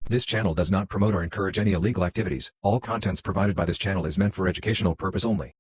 This channel does not promote or encourage any illegal activities. All contents provided by this channel is meant for educational purpose only.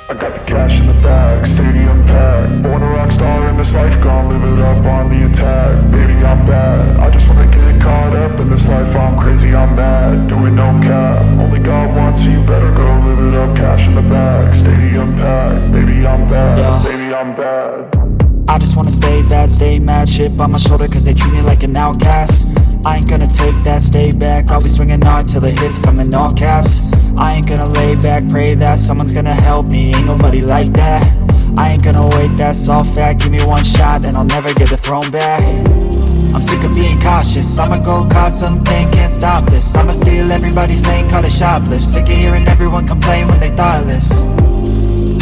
I got the cash in the bag, stadium packed. Born a rock star in this life, gon' live it up on the attack. Baby, I'm bad, I just wanna get caught up in this life. I'm crazy, I'm mad, doing no cap. Only God wants you, better go live it up. Cash in the bag, stadium packed. Baby, I'm bad, baby, I'm bad. I just wanna stay bad, stay mad. Chip on my shoulder cause they treat me like an outcast. I ain't gonna take that, stay back. I'll be swinging hard till the hits come in all caps. I ain't gonna lay back, pray that someone's gonna help me. Ain't nobody like that. I ain't gonna wait, that's all fact. Give me one shot and I'll never get the throne back. I'm sick of being cautious, I'ma go cause something, can't stop this. I'ma steal everybody's lane, call it shoplift. Sick of hearing everyone complain when they thoughtless.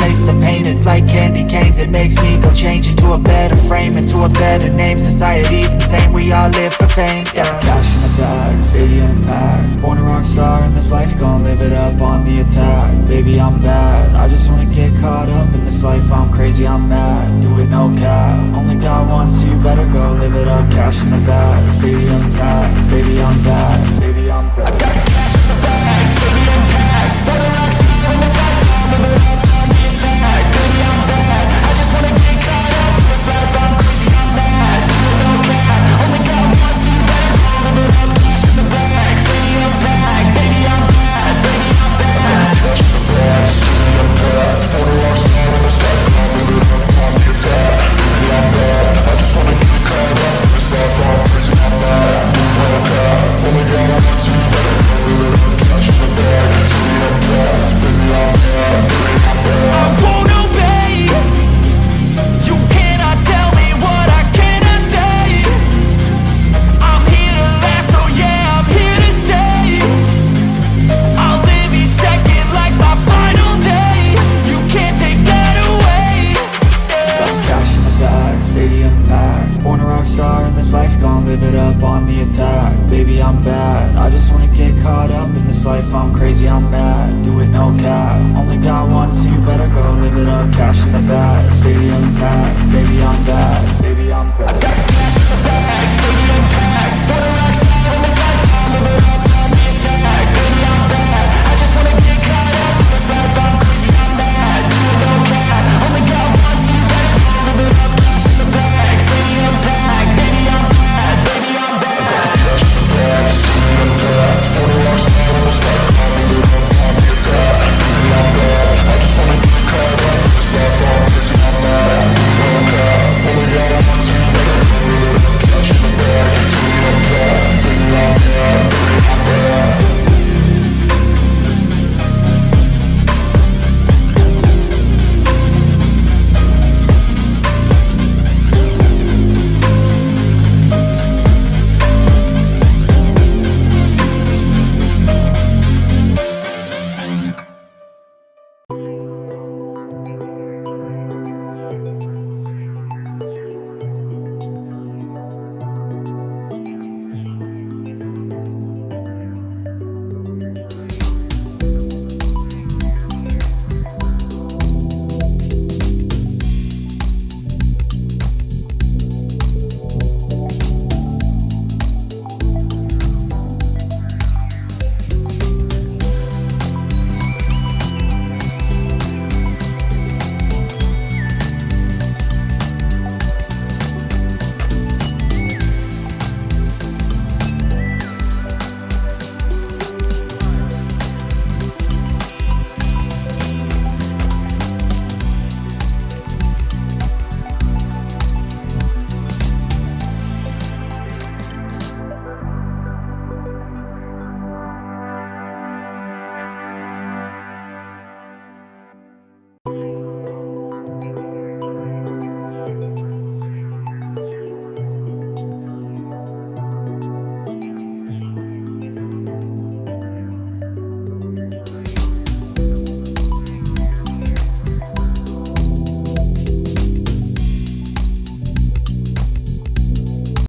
Taste the pain, it's like candy canes. It makes me go change into a better frame, into a better name. Society's insane, we all live for fame, yeah. Cash in the bag, stadium packed. Born a rock star in this life, gon' live it up on the attack. Baby, I'm bad, I just wanna get caught up in this life. I'm crazy, I'm mad, do it no cap. Only God wants you, better go live it up. Cash in the bag, stadium packed. Baby, I'm bad, baby, I'm bad. I got the cash in the bag, stadium packed. Born a rock star in this life, gon' live it up. Live it up on the attack. Baby, I'm bad, I just wanna get caught up in this life. I'm crazy, I'm mad, do it no cap. Only God wants you, better go live it up. Cash in the bag, stadium packed. Baby, I'm bad, baby, I'm bad.